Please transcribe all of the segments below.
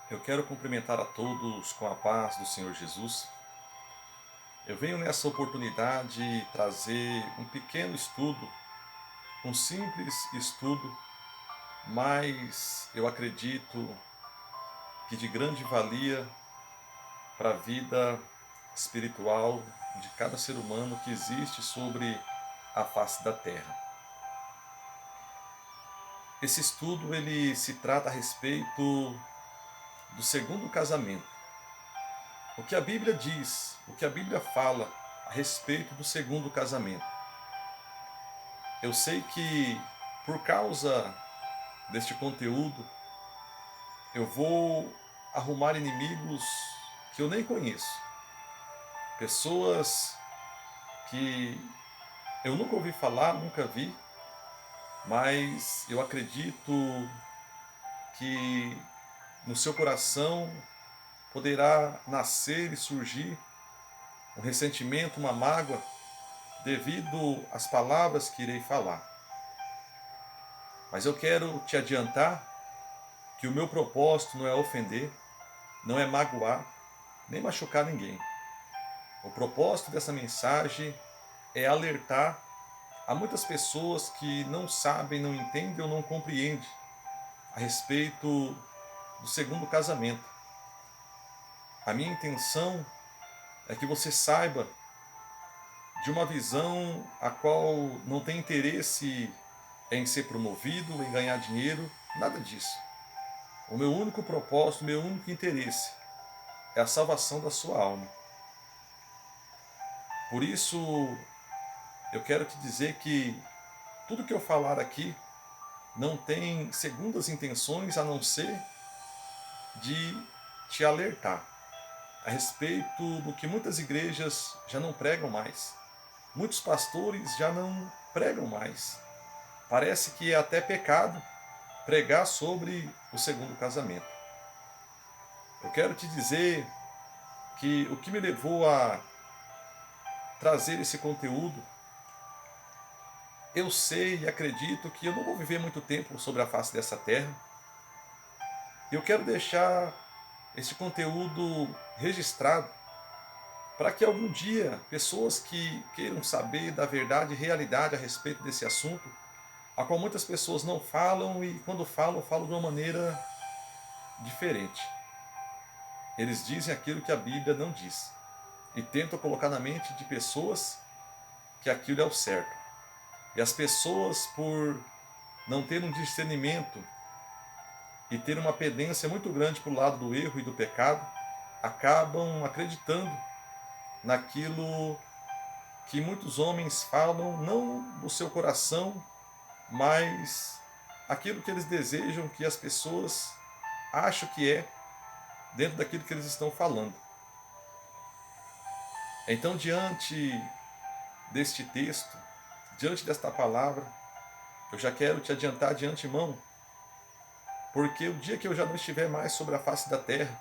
Eu quero cumprimentar a todos com a paz do Senhor Jesus. Eu venho nessa oportunidade trazer um pequeno estudo, um simples estudo, mas eu acredito que de grande valia para a vida espiritual de cada ser humano que existe sobre a face da terra. Esse estudo ele se trata a respeito do segundo casamento. O que a Bíblia diz, o que a Bíblia fala a respeito do segundo casamento. Eu sei que por causa deste conteúdo eu vou arrumar inimigos que eu nem conheço, pessoas que eu nunca ouvi falar, nunca vi, mas eu acredito que no seu coração poderá nascer e surgir um ressentimento, uma mágoa devido às palavras que irei falar. Mas eu quero te adiantar que o meu propósito não é ofender, não é magoar, nem machucar ninguém. O propósito dessa mensagem é alertar a muitas pessoas que não sabem, não entendem ou não compreendem a respeito do segundo casamento. A minha intenção é que você saiba de uma visão a qual não tem interesse em ser promovido, em ganhar dinheiro, nada disso. O meu único propósito, o meu único interesse é a salvação da sua alma. Por isso, eu quero te dizer que tudo que eu falar aqui não tem segundas intenções a não ser de te alertar a respeito do que muitas igrejas já não pregam mais. Muitos pastores já não pregam mais. Parece que é até pecado pregar sobre o segundo casamento. Eu quero te dizer que o que me levou a trazer esse conteúdo, eu sei e acredito que eu não vou viver muito tempo sobre a face dessa terra. Eu quero deixar esse conteúdo registrado para que algum dia pessoas que queiram saber da verdade e realidade a respeito desse assunto, a qual muitas pessoas não falam e quando falam, falam de uma maneira diferente. Eles dizem aquilo que a Bíblia não diz e tentam colocar na mente de pessoas que aquilo é o certo. E as pessoas, por não ter um discernimento e ter uma pendência muito grande para o lado do erro e do pecado, acabam acreditando naquilo que muitos homens falam, não do seu coração, mas aquilo que eles desejam que as pessoas acham que é dentro daquilo que eles estão falando. Então, diante deste texto, diante desta palavra, eu já quero te adiantar de antemão, porque o dia que eu já não estiver mais sobre a face da terra,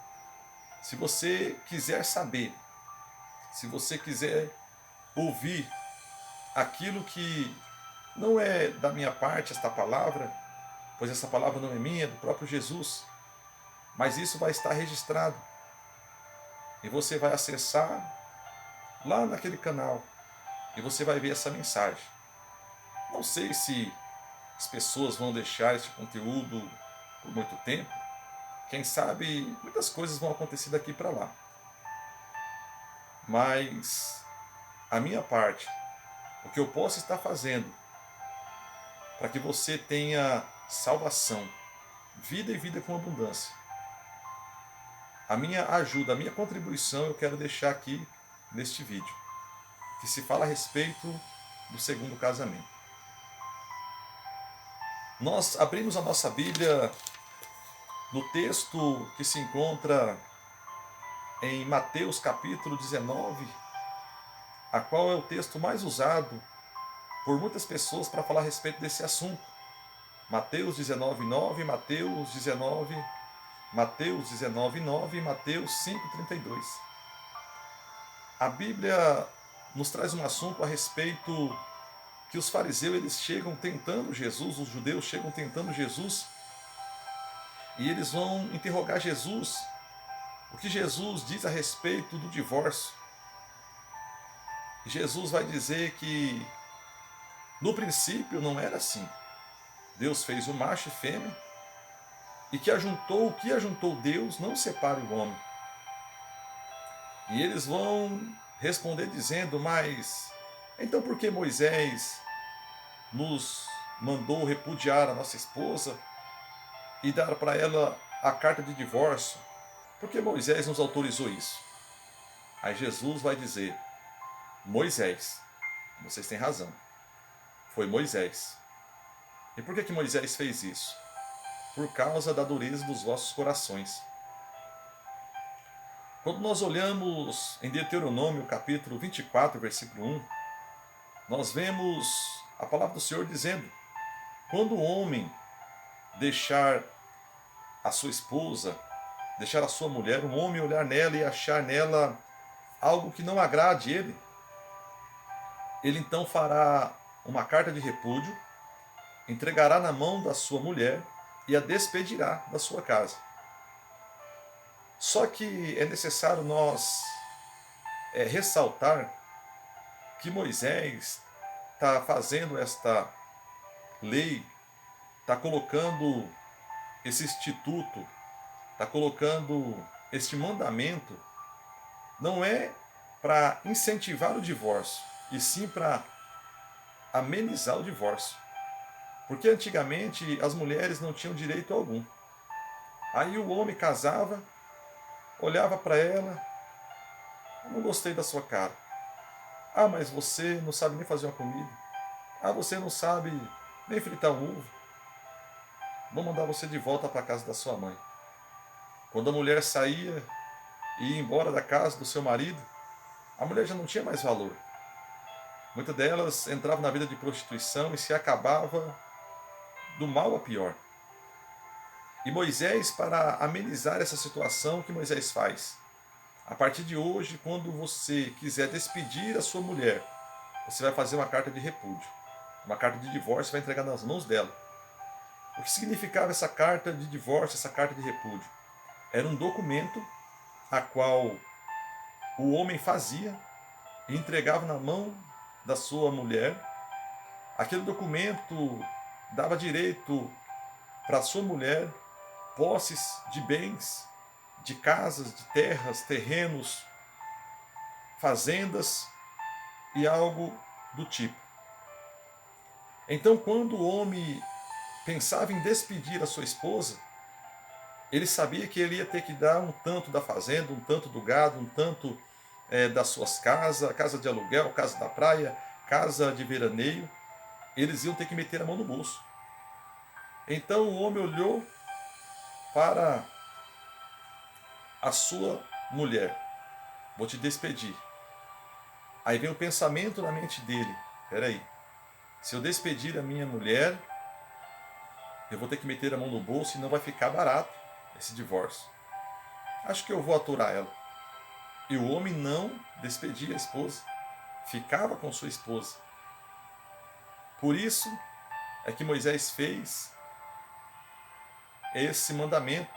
se você quiser saber, se você quiser ouvir aquilo que não é da minha parte esta palavra, pois essa palavra não é minha, é do próprio Jesus, mas isso vai estar registrado e você vai acessar lá naquele canal e você vai ver essa mensagem. Não sei se as pessoas vão deixar esse conteúdo por muito tempo, quem sabe muitas coisas vão acontecer daqui para lá, mas a minha parte, o que eu posso estar fazendo para que você tenha salvação, vida e vida com abundância. A minha ajuda, a minha contribuição eu quero deixar aqui neste vídeo, que se fala a respeito do segundo casamento. Nós abrimos a nossa Bíblia no texto que se encontra em Mateus capítulo 19, a qual é o texto mais usado por muitas pessoas para falar a respeito desse assunto. Mateus 19:9, Mateus 19, Mateus 19:9 e Mateus 5:32. A Bíblia nos traz um assunto a respeito que os fariseus eles chegam tentando Jesus, os judeus chegam tentando Jesus e eles vão interrogar Jesus, o que Jesus diz a respeito do divórcio. Jesus vai dizer que no princípio não era assim. Deus fez o macho e fêmea, e que ajuntou o que ajuntou Deus, não separe o homem. E eles vão responder dizendo: mas então por que Moisés nos mandou repudiar a nossa esposa e dar para ela a carta de divórcio? Por que Moisés nos autorizou isso? Aí Jesus vai dizer: Moisés, vocês têm razão, foi Moisés. E por que Moisés fez isso? Por causa da dureza dos vossos corações. Quando nós olhamos em Deuteronômio capítulo 24, versículo 1, nós vemos a palavra do Senhor dizendo: quando o homem deixar a sua esposa, deixar a sua mulher, um homem olhar nela e achar nela algo que não agrade ele, ele então fará uma carta de repúdio, entregará na mão da sua mulher e a despedirá da sua casa. Só que é necessário nós ressaltar que Moisés está fazendo esta lei, está colocando esse instituto, está colocando este mandamento, não é para incentivar o divórcio, e sim para amenizar o divórcio. Porque antigamente as mulheres não tinham direito algum. Aí o homem casava, olhava para ela: eu não gostei da sua cara. Ah, mas você não sabe nem fazer uma comida. Ah, você não sabe nem fritar um ovo. Vou mandar você de volta para a casa da sua mãe. Quando a mulher saía e ia embora da casa do seu marido, a mulher já não tinha mais valor. Muitas delas entravam na vida de prostituição e se acabava do mal a pior. E Moisés, para amenizar essa situação, o que Moisés faz? A partir de hoje, quando você quiser despedir a sua mulher, você vai fazer uma carta de repúdio. Uma carta de divórcio, vai entregar nas mãos dela. O que significava essa carta de divórcio, essa carta de repúdio? Era um documento a qual o homem fazia e entregava na mão da sua mulher. Aquele documento dava direito para a sua mulher posses de bens, de casas, de terras, terrenos, fazendas e algo do tipo. Então, quando o homem pensava em despedir a sua esposa, ele sabia que ele ia ter que dar um tanto da fazenda, um tanto do gado, um tanto das suas casas, casa de aluguel, casa da praia, casa de veraneio. Eles iam ter que meter a mão no bolso. Então o homem olhou para a sua mulher: vou te despedir. Aí vem o pensamento na mente dele: peraí, se eu despedir a minha mulher, eu vou ter que meter a mão no bolso e não vai ficar barato esse divórcio. Acho que eu vou aturar ela. E o homem não despedia a esposa, ficava com sua esposa. Por isso é que Moisés fez esse mandamento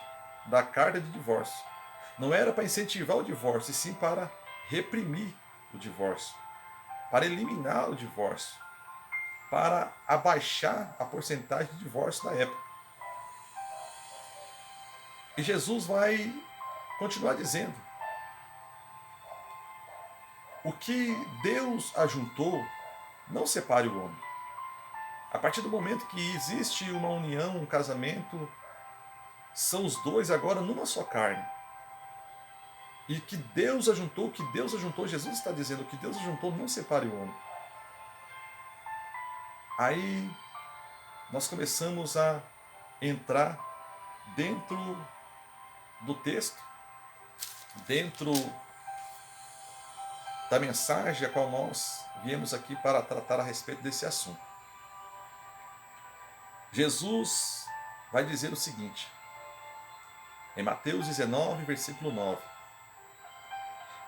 da carta de divórcio. Não era para incentivar o divórcio, e sim para reprimir o divórcio, para eliminar o divórcio, para abaixar a porcentagem de divórcio na época. E Jesus vai continuar dizendo: o que Deus ajuntou, não separe o homem. A partir do momento que existe uma união, um casamento, são os dois agora numa só carne. E que Deus ajuntou, Jesus está dizendo: que Deus ajuntou, não separe o homem. Aí nós começamos a entrar dentro do texto, dentro da mensagem a qual nós viemos aqui para tratar a respeito desse assunto. Jesus vai dizer o seguinte, em Mateus 19, versículo 9: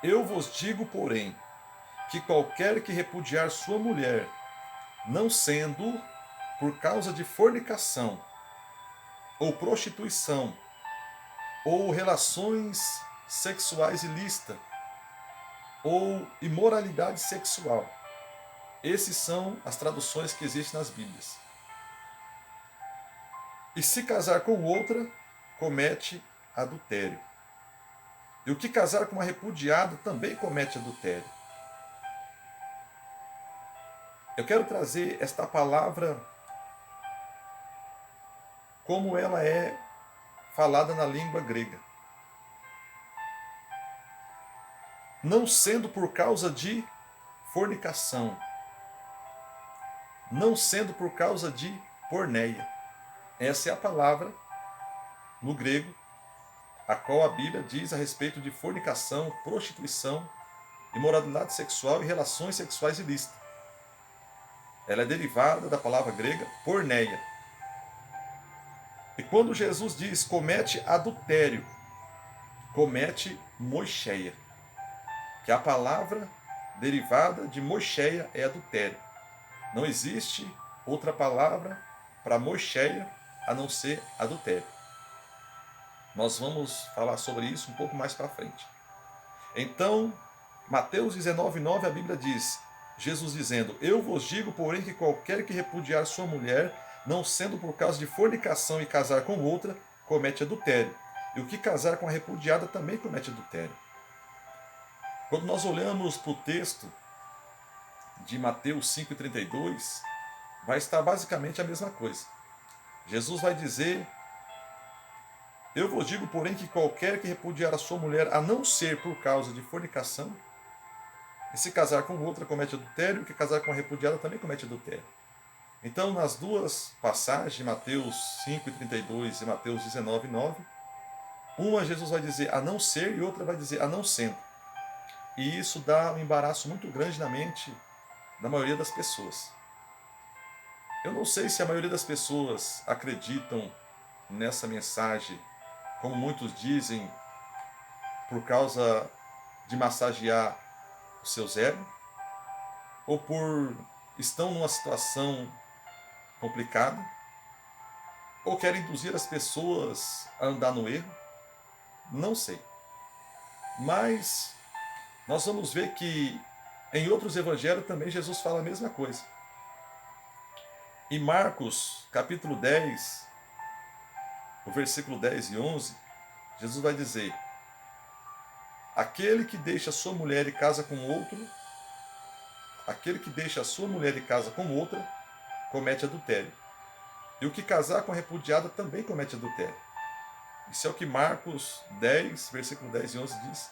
eu vos digo, porém, que qualquer que repudiar sua mulher, não sendo por causa de fornicação, ou prostituição, ou relações sexuais ilícitas, ou imoralidade sexual. Esses são as traduções que existem nas Bíblias. E se casar com outra, comete adultério. E o que casar com uma repudiada também comete adultério. Eu quero trazer esta palavra como ela é falada na língua grega. Não sendo por causa de fornicação, não sendo por causa de porneia. Essa é a palavra no grego, a qual a Bíblia diz a respeito de fornicação, prostituição, imoralidade sexual e relações sexuais ilícitas. Ela é derivada da palavra grega porneia. E quando Jesus diz comete adultério, comete moicheia, que a palavra derivada de moicheia é adultério. Não existe outra palavra para moicheia a não ser adultério. Nós vamos falar sobre isso um pouco mais para frente. Então, Mateus 19:9, a Bíblia diz, Jesus dizendo, eu vos digo, porém, que qualquer que repudiar sua mulher, não sendo por causa de fornicação e casar com outra, comete adultério. E o que casar com a repudiada também comete adultério. Quando nós olhamos para o texto de Mateus 5:32, vai estar basicamente a mesma coisa. Jesus vai dizer, eu vos digo, porém, que qualquer que repudiar a sua mulher, a não ser por causa de fornicação, e se casar com outra comete adultério, e que casar com a repudiada também comete adultério. Então, nas duas passagens, Mateus 5:32 e Mateus 19:9, uma Jesus vai dizer a não ser e outra vai dizer a não sendo. E isso dá um embaraço muito grande na mente da maioria das pessoas. Eu não sei se a maioria das pessoas acreditam nessa mensagem, como muitos dizem, por causa de massagear o seu ego, ou por estão numa situação complicada, ou querem induzir as pessoas a andar no erro, não sei. Mas nós vamos ver que em outros evangelhos também Jesus fala a mesma coisa. Em Marcos, capítulo 10, o versículo 10 e 11, Jesus vai dizer, aquele que deixa sua mulher e casa com outro, aquele que deixa a sua mulher e casa com outra, comete adultério. E o que casar com a repudiada também comete adultério. Isso é o que Marcos 10, versículo 10 e 11 diz.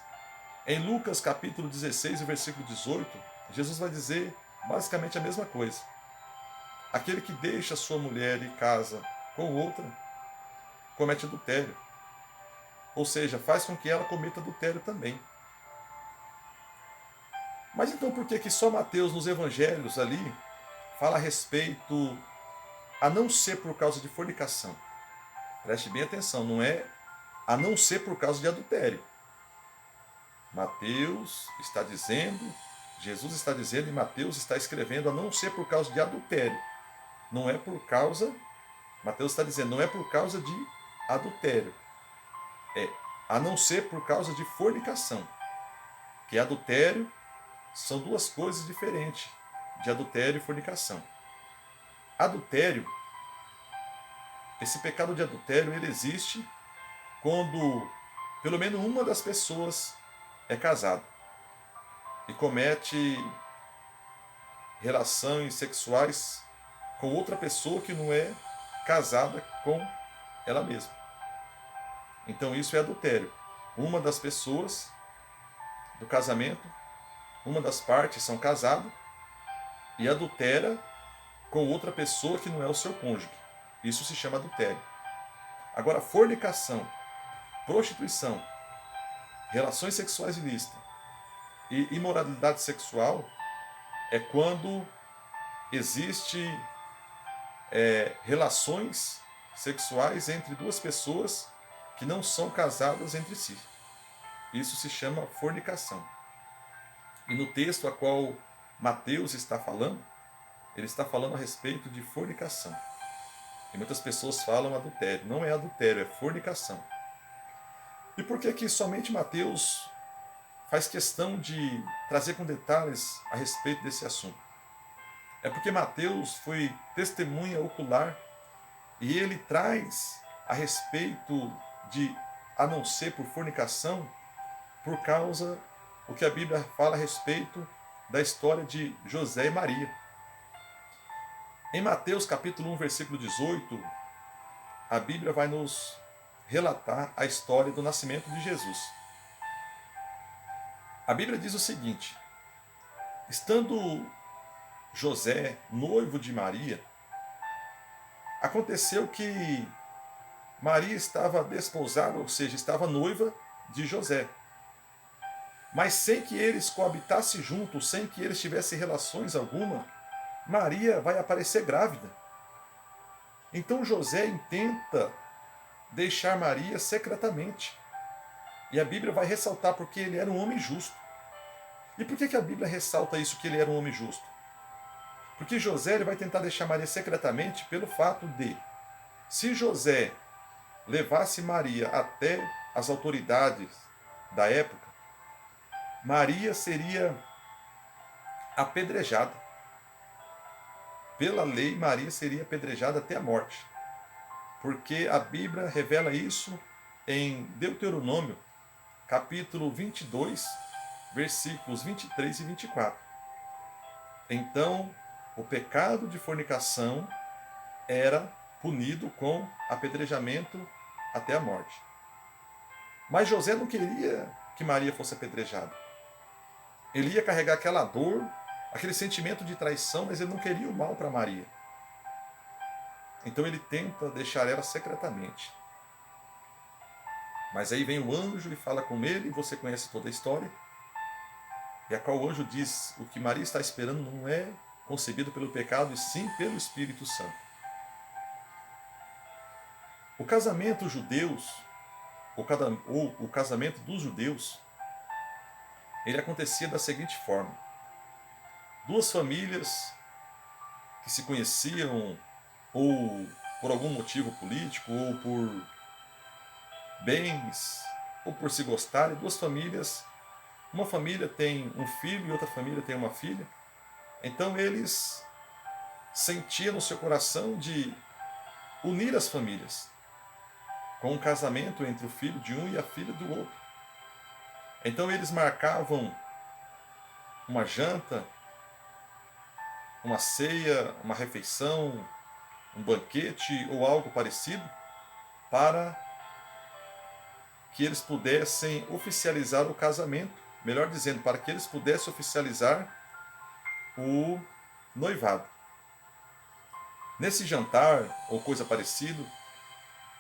Em Lucas, capítulo 16, versículo 18, Jesus vai dizer basicamente a mesma coisa. Aquele que deixa sua mulher e casa com outra, comete adultério. Ou seja, faz com que ela cometa adultério também. Mas então por que só Mateus nos evangelhos ali fala a respeito a não ser por causa de fornicação? Preste bem atenção, não é a não ser por causa de adultério. Mateus está dizendo, Jesus está dizendo e Mateus está escrevendo a não ser por causa de adultério. Não é por causa, Mateus está dizendo, não é por causa de adultério. É a não ser por causa de fornicação. Que adultério são duas coisas diferentes, de adultério e fornicação. Adultério, esse pecado de adultério, ele existe quando pelo menos uma das pessoas é casada e comete relações sexuais com outra pessoa que não é casada com ela mesma. Então isso é adultério. Uma das pessoas do casamento, uma das partes são casadas e adultera com outra pessoa que não é o seu cônjuge. Isso se chama adultério. Agora, fornicação, prostituição, relações sexuais ilícitas e imoralidade sexual é quando existe relações sexuais entre duas pessoas que não são casadas entre si. Isso se chama fornicação. E no texto a qual Mateus está falando, ele está falando a respeito de fornicação. E muitas pessoas falam adultério. Não é adultério, é fornicação. E por que que somente Mateus faz questão de trazer com detalhes a respeito desse assunto? É porque Mateus foi testemunha ocular e ele traz a respeito de a não ser por fornicação, por causa o que a Bíblia fala a respeito da história de José e Maria. Em Mateus capítulo 1, versículo 18, a Bíblia vai nos relatar a história do nascimento de Jesus. A Bíblia diz o seguinte: estando José noivo de Maria, aconteceu que Maria estava desposada, ou seja, estava noiva de José. Mas sem que eles coabitassem juntos, sem que eles tivessem relações alguma, Maria vai aparecer grávida. Então José intenta deixar Maria secretamente. E a Bíblia vai ressaltar porque ele era um homem justo. E por que a Bíblia ressalta isso, que ele era um homem justo? Porque José ele vai tentar deixar Maria secretamente pelo fato de, se José levasse Maria até as autoridades da época, Maria seria apedrejada. Pela lei, Maria seria apedrejada até a morte. Porque a Bíblia revela isso em Deuteronômio, capítulo 22, versículos 23 e 24. Então, o pecado de fornicação era punido com apedrejamento até a morte. Mas José não queria que Maria fosse apedrejada. Ele ia carregar aquela dor, aquele sentimento de traição, mas ele não queria o mal para Maria. Então ele tenta deixar ela secretamente. Mas aí vem o anjo e fala com ele, e você conhece toda a história, e a qual o anjo diz: o que Maria está esperando não é concebido pelo pecado, e sim pelo Espírito Santo. O casamento judeus, ou o casamento dos judeus, ele acontecia da seguinte forma: duas famílias que se conheciam, ou por algum motivo político, ou por bens, ou por se gostarem, duas famílias, uma família tem um filho e outra família tem uma filha, então eles sentiam no seu coração de unir as famílias, com um casamento entre o filho de um e a filha do outro. Então eles marcavam uma janta, uma ceia, uma refeição, um banquete ou algo parecido, para que eles pudessem oficializar o casamento, melhor dizendo, para que eles pudessem oficializar o noivado. Nesse jantar, ou coisa parecida,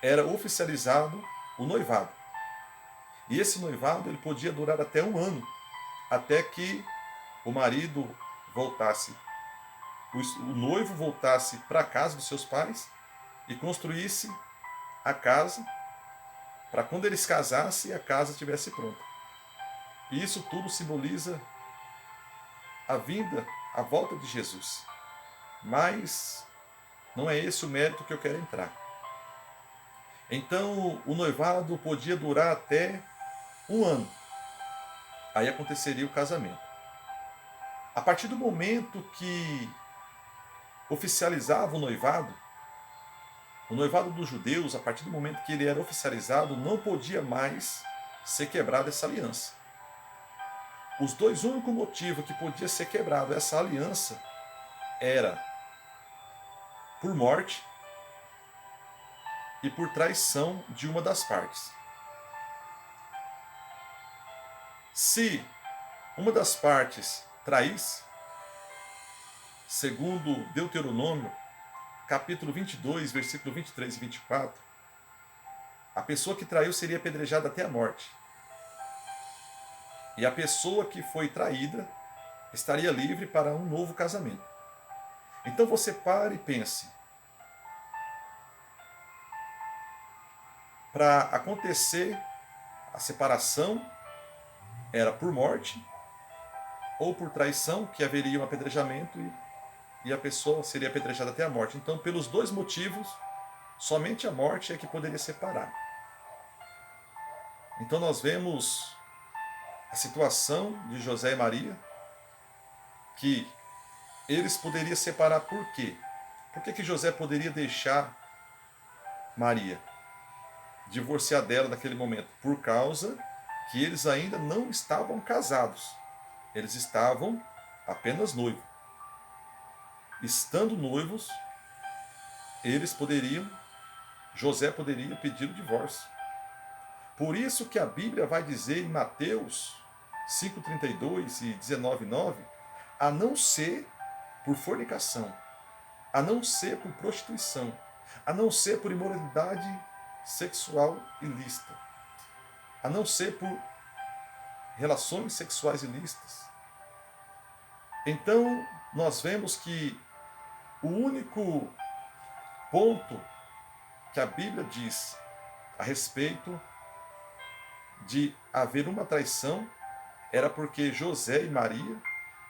era oficializado o noivado. E esse noivado ele podia durar até um ano, até que o marido voltasse, o noivo voltasse para a casa dos seus pais e construísse a casa, para quando eles casassem a casa estivesse pronta. E isso tudo simboliza a vinda, a volta de Jesus. Mas não é esse o mérito que eu quero entrar. Então o noivado podia durar até um ano. Aí aconteceria o casamento. A partir do momento que oficializava o noivado dos judeus, a partir do momento que ele era oficializado, não podia mais ser quebrada essa aliança. Os dois únicos motivos que podia ser quebrada essa aliança era por morte e por traição de uma das partes. Se uma das partes traísse, segundo Deuteronômio, capítulo 22, versículo 23 e 24, a pessoa que traiu seria apedrejada até a morte. E a pessoa que foi traída estaria livre para um novo casamento. Então você pare e pense. Para acontecer a separação, era por morte ou por traição, que haveria um apedrejamento e a pessoa seria apedrejada até a morte. Então, pelos dois motivos, Somente a morte é que poderia separar. Então nós vemos a situação de José e Maria, que eles poderiam separar por quê? Por que José poderia deixar Maria, divorciar dela naquele momento? Por causa que eles ainda não estavam casados. Eles estavam apenas noivos. Estando noivos, José poderia pedir o divórcio. Por isso que a Bíblia vai dizer em Mateus 5,32 e 19,9, a não ser por fornicação, a não ser por prostituição, a não ser por imoralidade sexual ilícita, a não ser por relações sexuais ilícitas. Então, nós vemos que o único ponto que a Bíblia diz a respeito de haver uma traição era porque José e Maria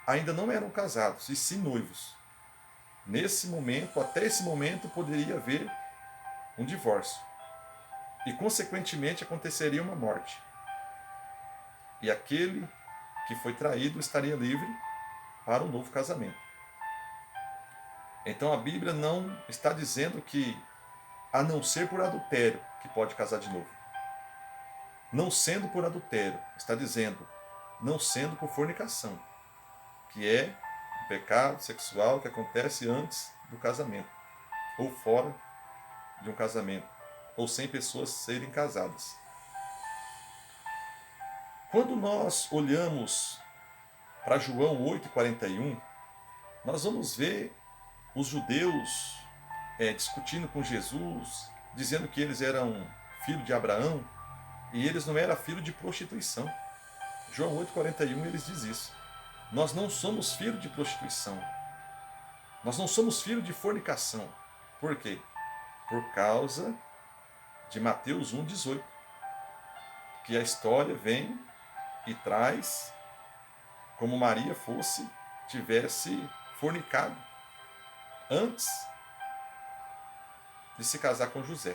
ainda não eram casados, e sim noivos. Nesse momento, até esse momento, poderia haver um divórcio. E, consequentemente, aconteceria uma morte. E aquele que foi traído estaria livre para um novo casamento. Então a Bíblia não está dizendo que, a não ser por adultério, que pode casar de novo. Não sendo por adultério, está dizendo, não sendo por fornicação, que é um pecado sexual que acontece antes do casamento, ou fora de um casamento, ou sem pessoas serem casadas. Quando nós olhamos para João 8,41, nós vamos ver os judeus discutindo com Jesus, dizendo que eles eram filhos de Abraão, e eles não eram filhos de prostituição. João 8,41 eles diz isso. Nós não somos filhos de prostituição. Nós não somos filhos de fornicação. Por quê? Por causa de Mateus 1,18. Que a história vem e traz como Maria tivesse fornicado antes de se casar com José.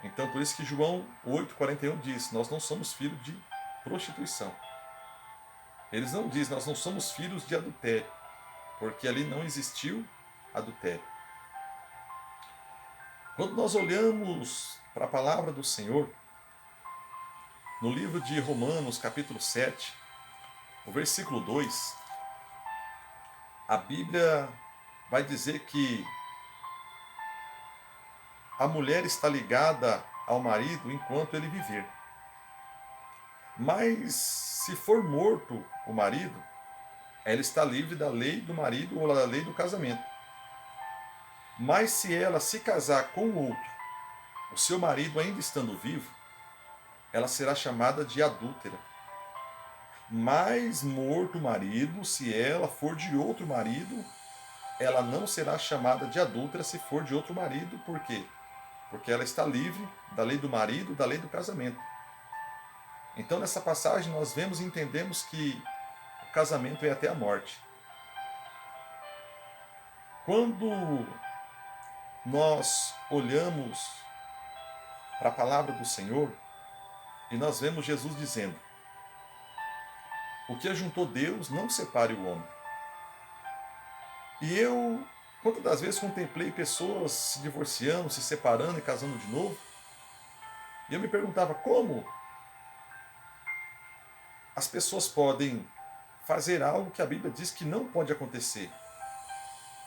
Então, por isso que João 8,41 diz, nós não somos filhos de prostituição. Eles não dizem, nós não somos filhos de adultério, porque ali não existiu adultério. Quando nós olhamos para a palavra do Senhor, no livro de Romanos, capítulo 7, o versículo 2, a Bíblia vai dizer que a mulher está ligada ao marido enquanto ele viver. Mas se for morto o marido, ela está livre da lei do marido ou da lei do casamento. Mas se ela se casar com outro, o seu marido ainda estando vivo, ela será chamada de adúltera. Mas morto o marido, se ela for de outro marido, ela não será chamada de adúltera se for de outro marido. Por quê? Porque ela está livre da lei do marido, da lei do casamento. Então, nessa passagem, nós vemos e entendemos que o casamento é até a morte. Quando nós olhamos para a palavra do Senhor e nós vemos Jesus dizendo: o que ajuntou Deus não separe o homem. E eu, quantas das vezes contemplei pessoas se divorciando, se separando e casando de novo, e eu me perguntava como as pessoas podem fazer algo que a Bíblia diz que não pode acontecer.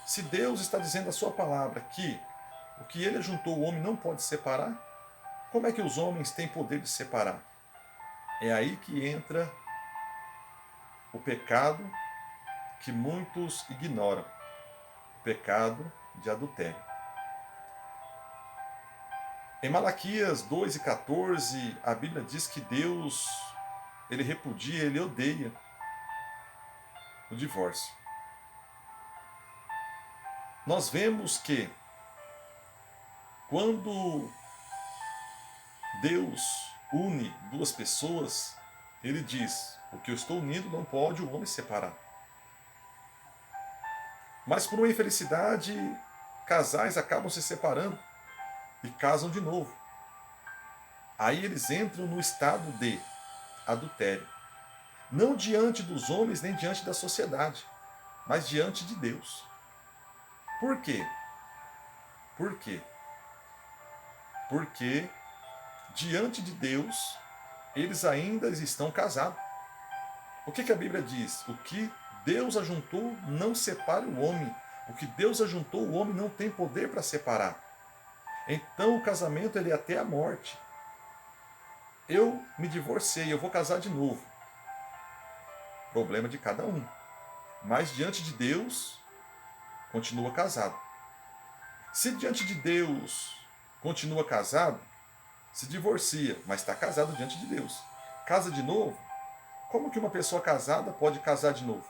Se Deus está dizendo a sua palavra que o que ele ajuntou o homem não pode separar, como é que os homens têm poder de separar? É aí que entra o pecado que muitos ignoram, o pecado de adultério. Em Malaquias 2,14, a Bíblia diz que Deus, ele repudia, ele odeia o divórcio. Nós vemos que quando Deus une duas pessoas, ele diz, o que eu estou unindo não pode o homem separar. Mas por uma infelicidade, casais acabam se separando e casam de novo. Aí eles entram no estado de adultério. Não diante dos homens nem diante da sociedade, mas diante de Deus. Por quê? Por quê? Porque diante de Deus eles ainda estão casados. O que a Bíblia diz? O que Deus ajuntou, não separe o homem. O que Deus ajuntou, o homem não tem poder para separar. Então o casamento ele é até a morte. Eu me divorciei, eu vou casar de novo. Problema de cada um. Mas diante de Deus, continua casado. Se diante de Deus continua casado, se divorcia, mas está casado diante de Deus. Casa de novo? Como que uma pessoa casada pode casar de novo?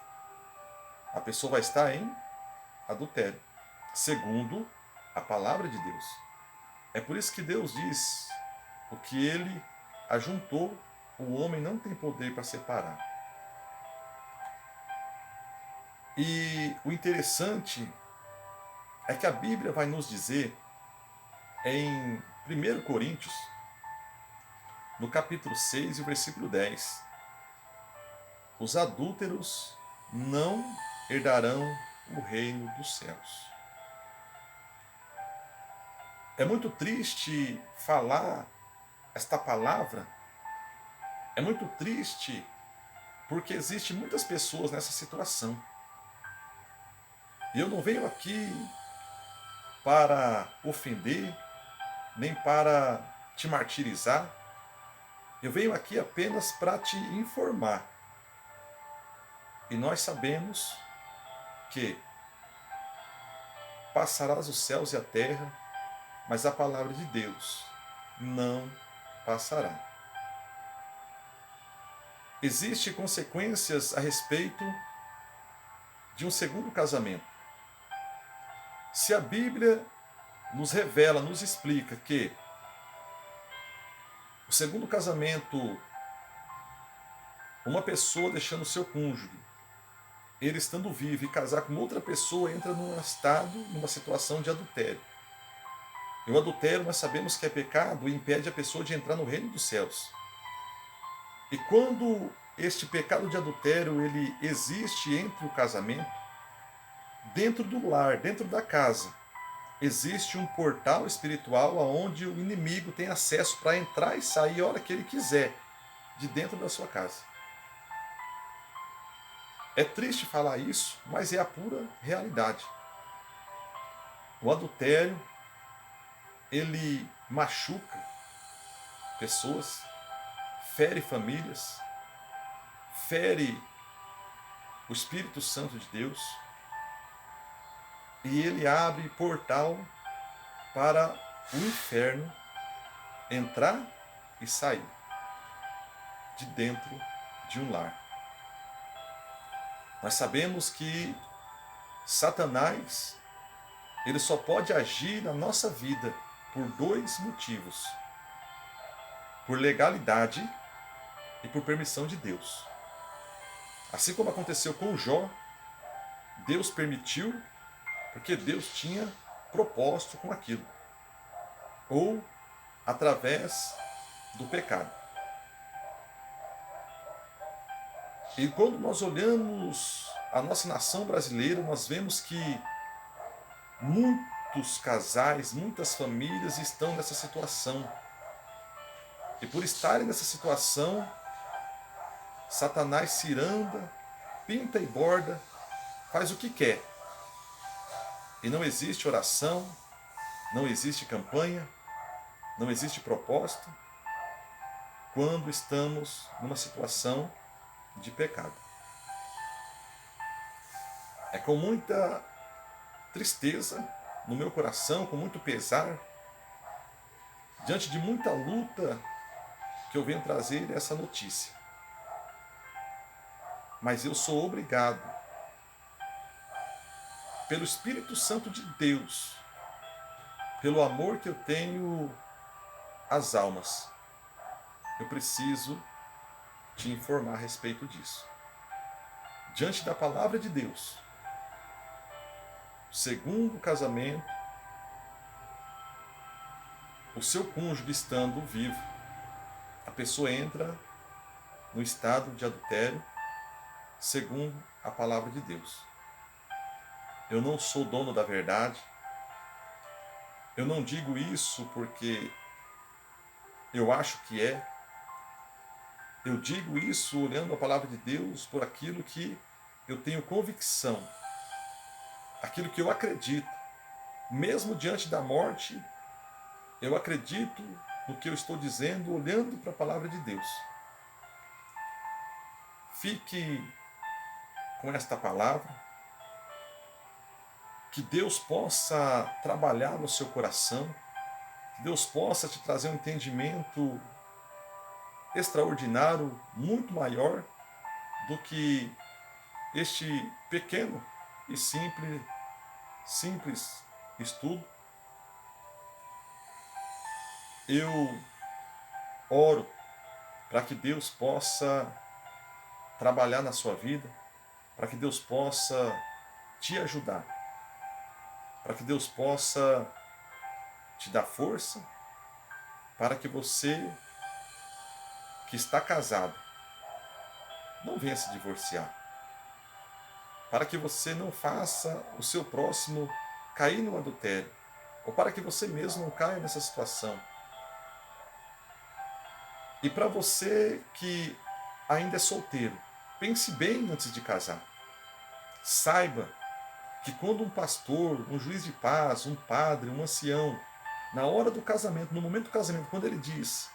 A pessoa vai estar em adultério, segundo a palavra de Deus. É por isso que Deus diz: o que ele ajuntou, o homem não tem poder para separar. E o interessante é que a Bíblia vai nos dizer em 1 Coríntios, no capítulo 6 e o versículo 10, os adúlteros não herdarão o reino dos céus. É muito triste falar esta palavra, é muito triste porque existem muitas pessoas nessa situação. E eu não venho aqui para ofender, nem para te martirizar. Eu venho aqui apenas para te informar. E nós sabemos que passarás os céus e a terra, mas a palavra de Deus não passará. Existem consequências a respeito de um segundo casamento. Se a Bíblia nos revela, nos explica que o segundo casamento, uma pessoa deixando seu cônjuge, ele estando vivo e casar com outra pessoa, entra num estado, numa situação de adultério. E o adultério nós sabemos que é pecado e impede a pessoa de entrar no reino dos céus. E quando este pecado de adultério ele existe entre o casamento, dentro do lar, dentro da casa, existe um portal espiritual onde o inimigo tem acesso para entrar e sair a hora que ele quiser, de dentro da sua casa. É triste falar isso, mas é a pura realidade. O adultério, ele machuca pessoas, fere famílias, fere o Espírito Santo de Deus, e ele abre portal para o inferno entrar e sair de dentro de um lar. Nós sabemos que Satanás, ele só pode agir na nossa vida por dois motivos: por legalidade e por permissão de Deus. Assim como aconteceu com Jó, Deus permitiu porque Deus tinha propósito com aquilo, ou através do pecado. E quando nós olhamos a nossa nação brasileira, nós vemos que muitos casais, muitas famílias estão nessa situação. E por estarem nessa situação, Satanás ciranda, pinta e borda, faz o que quer. E não existe oração, não existe campanha, não existe propósito quando estamos numa situação de pecado. É com muita tristeza no meu coração, com muito pesar, diante de muita luta, que eu venho trazer essa notícia. Mas eu sou obrigado, pelo Espírito Santo de Deus, pelo amor que eu tenho às almas, eu preciso te informar a respeito disso. Diante da palavra de Deus, o segundo casamento o seu cônjuge estando vivo, a pessoa entra no estado de adultério, segundo a palavra de Deus. Eu não sou dono da verdade. Eu não digo isso porque eu acho que é. Eu digo isso olhando a palavra de Deus por aquilo que eu tenho convicção, aquilo que eu acredito. Mesmo diante da morte, eu acredito no que eu estou dizendo olhando para a palavra de Deus. Fique com esta palavra, que Deus possa trabalhar no seu coração, que Deus possa te trazer um entendimento extraordinário, muito maior do que este pequeno e simples estudo. Eu oro para que Deus possa trabalhar na sua vida, para que Deus possa te ajudar, para que Deus possa te dar força, para que você que está casado não venha se divorciar, para que você não faça o seu próximo cair no adultério, ou para que você mesmo não caia nessa situação. E para você que ainda é solteiro, pense bem antes de casar. Saiba que quando um pastor, um juiz de paz, um padre, um ancião, na hora do casamento, no momento do casamento, quando ele diz: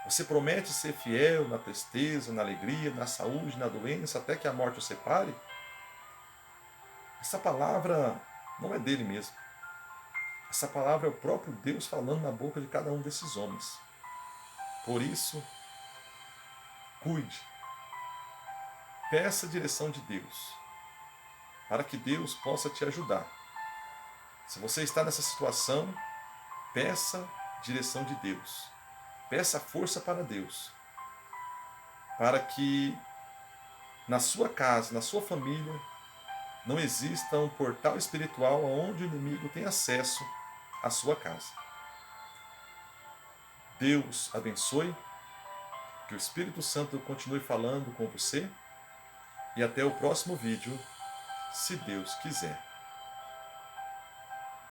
você promete ser fiel na tristeza, na alegria, na saúde, na doença, até que a morte o separe, essa palavra não é dele mesmo. Essa palavra é o próprio Deus falando na boca de cada um desses homens. Por isso, cuide. Peça a direção de Deus, para que Deus possa te ajudar. Se você está nessa situação, peça direção de Deus. Peça força para Deus, para que na sua casa, na sua família, não exista um portal espiritual onde o inimigo tem acesso à sua casa. Deus abençoe, que o Espírito Santo continue falando com você e até o próximo vídeo, se Deus quiser.